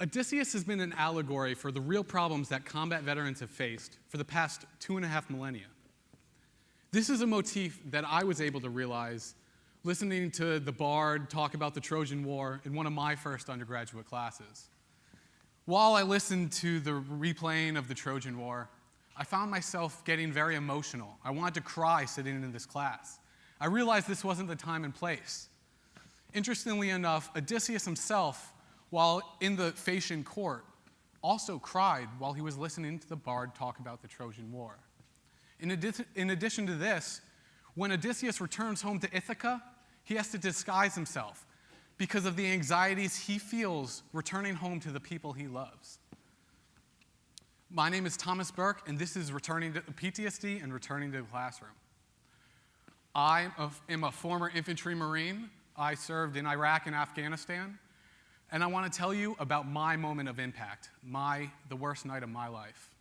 Odysseus has been an allegory for the real problems that combat veterans have faced for the past 2.5 millennia. This is a motif that I was able to realize listening to the Bard talk about the Trojan War in one of my first undergraduate classes. While I listened to the replaying of the Trojan War, I found myself getting very emotional. I wanted to cry sitting in this class. I realized this wasn't the time and place. Interestingly enough, Odysseus himself, while in the Phaeacian court, also cried while he was listening to the Bard talk about the Trojan War. In addition to this, when Odysseus returns home to Ithaca, he has to disguise himself because of the anxieties he feels returning home to the people he loves. My name is Thomas Burke, and this is Returning to PTSD and Returning to the Classroom. I am a former infantry Marine. I served in Iraq and Afghanistan, and I want to tell you about my moment of impact, the worst night of my life.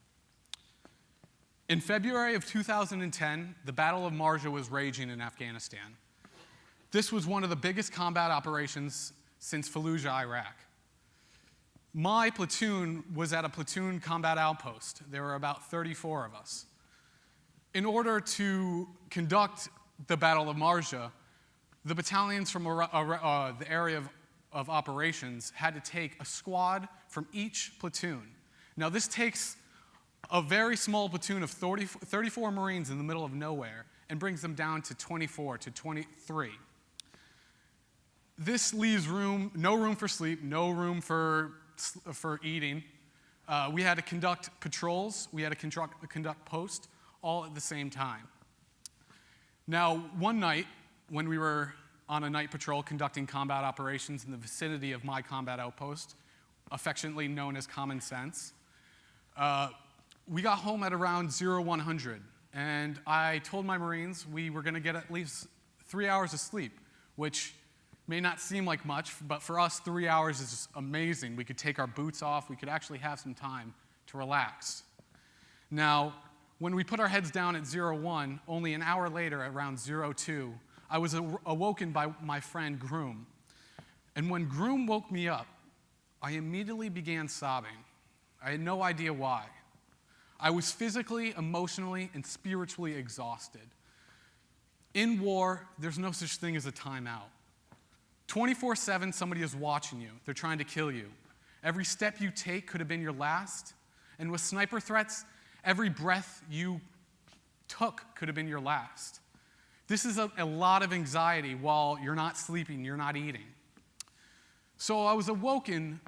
In February of 2010, the Battle of Marja was raging in Afghanistan. This was one of the biggest combat operations since Fallujah, Iraq. My platoon was at a platoon combat outpost. There were about 34 of us. In order to conduct the Battle of Marja, the battalions from the area of operations had to take a squad from each platoon. Now, this takes a very small platoon of 34 Marines in the middle of nowhere and brings them down to 24 to 23. This leaves no room for sleep, no room for eating. We had to conduct patrols, we had to conduct posts, all at the same time. Now, one night, when we were on a night patrol conducting combat operations in the vicinity of my combat outpost, affectionately known as Common Sense, we got home at around 0100, and I told my Marines we were going to get at least 3 hours of sleep, which may not seem like much, but for us, 3 hours is amazing. We could take our boots off. We could actually have some time to relax. Now, when we put our heads down at 01, only an hour later, around 02, I was awoken by my friend Groom. And when Groom woke me up, I immediately began sobbing. I had no idea why. I was physically, emotionally, and spiritually exhausted. In war, there's no such thing as a timeout. 24/7, somebody is watching you. They're trying to kill you. Every step you take could have been your last. And with sniper threats, every breath you took could have been your last. This is a lot of anxiety while you're not sleeping, you're not eating. So I was awoken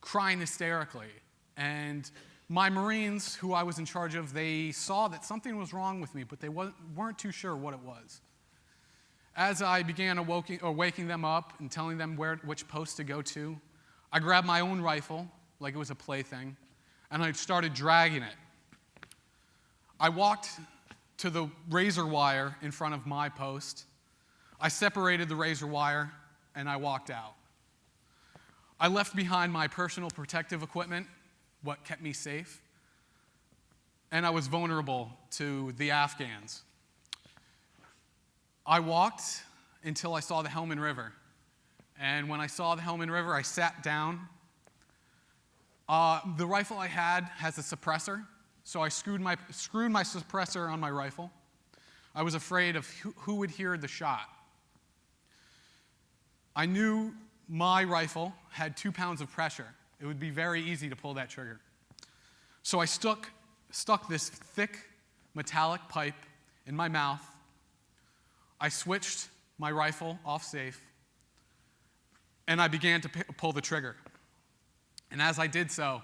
crying hysterically. And my Marines, who I was in charge of, they saw that something was wrong with me, but they weren't too sure what it was. As I began waking them up and telling them which post to go to, I grabbed my own rifle like it was a plaything, and I started dragging it. I walked to the razor wire in front of my post. I separated the razor wire, and I walked out. I left behind my personal protective equipment, what kept me safe, and I was vulnerable to the Afghans. I walked until I saw the Helmand River. And when I saw the Helmand River, I sat down. The rifle I had has a suppressor, so I screwed my suppressor on my rifle. I was afraid of who would hear the shot. I knew my rifle had 2 pounds of pressure. It would be very easy to pull that trigger. So I stuck this thick metallic pipe in my mouth. I switched my rifle off safe, and I began to pull the trigger. And as I did so,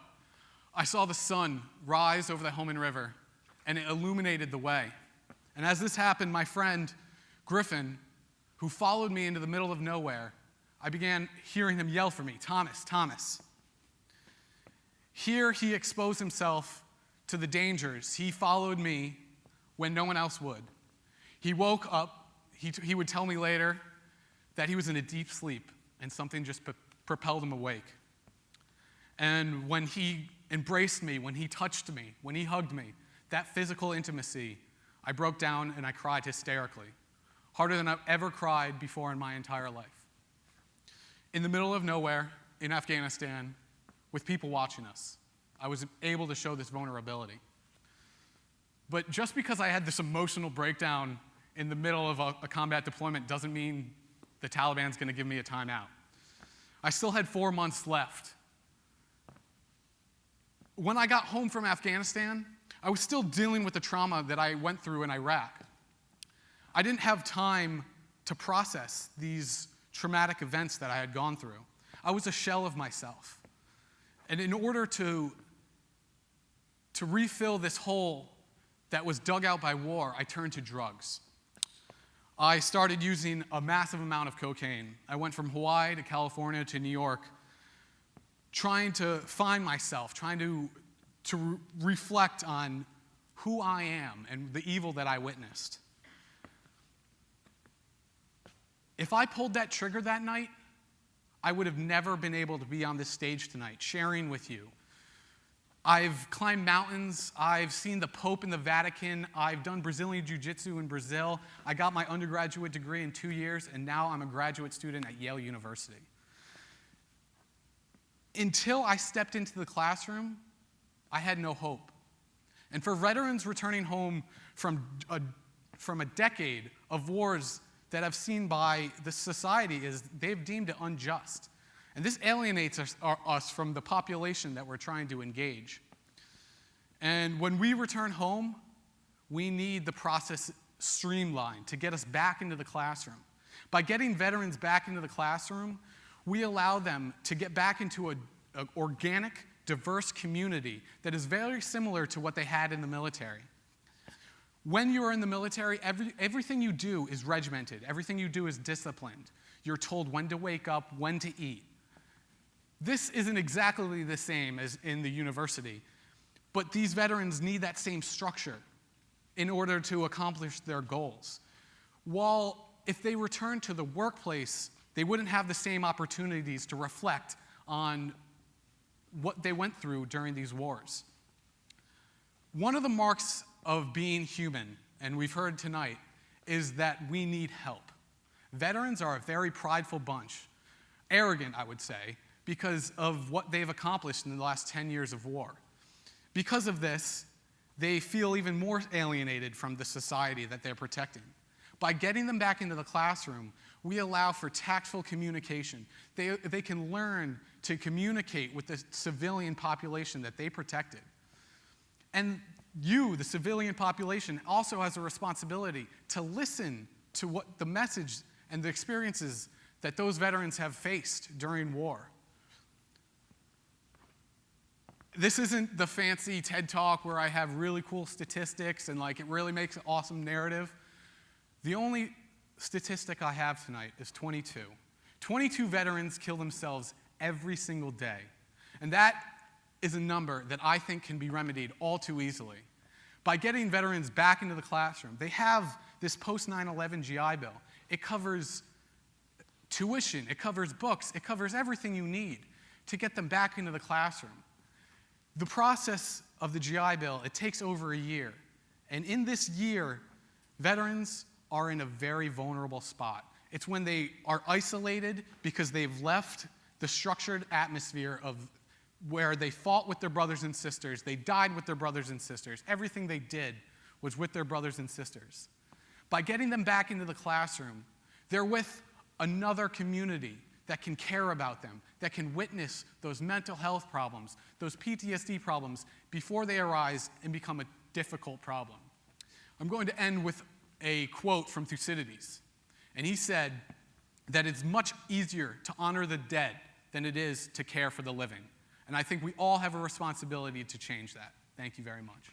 I saw the sun rise over the Helmand River, and it illuminated the way. And as this happened, my friend Griffin, who followed me into the middle of nowhere, I began hearing him yell for me, "Thomas, Thomas." Here he exposed himself to the dangers. He followed me when no one else would. He woke up. He would tell me later that he was in a deep sleep and something just propelled him awake. And when he embraced me, when he touched me, when he hugged me, that physical intimacy, I broke down and I cried hysterically, harder than I've ever cried before in my entire life. In the middle of nowhere in Afghanistan, with people watching us. I was able to show this vulnerability. But just because I had this emotional breakdown in the middle of a combat deployment doesn't mean the Taliban's going to give me a timeout. I still had 4 months left. When I got home from Afghanistan, I was still dealing with the trauma that I went through in Iraq. I didn't have time to process these traumatic events that I had gone through. I was a shell of myself. And in order to refill this hole that was dug out by war, I turned to drugs. I started using a massive amount of cocaine. I went from Hawaii to California to New York, trying to find myself, trying to reflect on who I am and the evil that I witnessed. If I pulled that trigger that night, I would have never been able to be on this stage tonight, sharing with you. I've climbed mountains, I've seen the Pope in the Vatican, I've done Brazilian Jiu-Jitsu in Brazil, I got my undergraduate degree in 2 years, and now I'm a graduate student at Yale University. Until I stepped into the classroom, I had no hope. And for veterans returning home from a decade of wars that I've seen by the society, is they've deemed it unjust. And this alienates us from the population that we're trying to engage. And when we return home, we need the process streamlined to get us back into the classroom. By getting veterans back into the classroom, we allow them to get back into an organic, diverse community that is very similar to what they had in the military. When you are in the military, everything you do is regimented. Everything you do is disciplined. You're told when to wake up, when to eat. This isn't exactly the same as in the university, but these veterans need that same structure in order to accomplish their goals. While if they return to the workplace, they wouldn't have the same opportunities to reflect on what they went through during these wars. One of the marks of being human, and we've heard tonight, is that we need help. Veterans are a very prideful bunch, arrogant, I would say, because of what they've accomplished in the last 10 years of war. Because of this, they feel even more alienated from the society that they're protecting. By getting them back into the classroom, we allow for tactful communication. They can learn to communicate with the civilian population that they protected. And you, the civilian population, also has a responsibility to listen to what the message and the experiences that those veterans have faced during war. This isn't the fancy TED Talk where I have really cool statistics and it really makes an awesome narrative. The only statistic I have tonight is 22. 22 veterans kill themselves every single day. And that is a number that I think can be remedied all too easily. By getting veterans back into the classroom, they have this post-9/11 GI Bill. It covers tuition, it covers books, it covers everything you need to get them back into the classroom. The process of the GI Bill, it takes over a year. And in this year, veterans are in a very vulnerable spot. It's when they are isolated because they've left the structured atmosphere of where they fought with their brothers and sisters, they died with their brothers and sisters. Everything they did was with their brothers and sisters. By getting them back into the classroom, they're with another community that can care about them, that can witness those mental health problems, those PTSD problems before they arise and become a difficult problem. I'm going to end with a quote from Thucydides. And he said that it's much easier to honor the dead than it is to care for the living. And I think we all have a responsibility to change that. Thank you very much.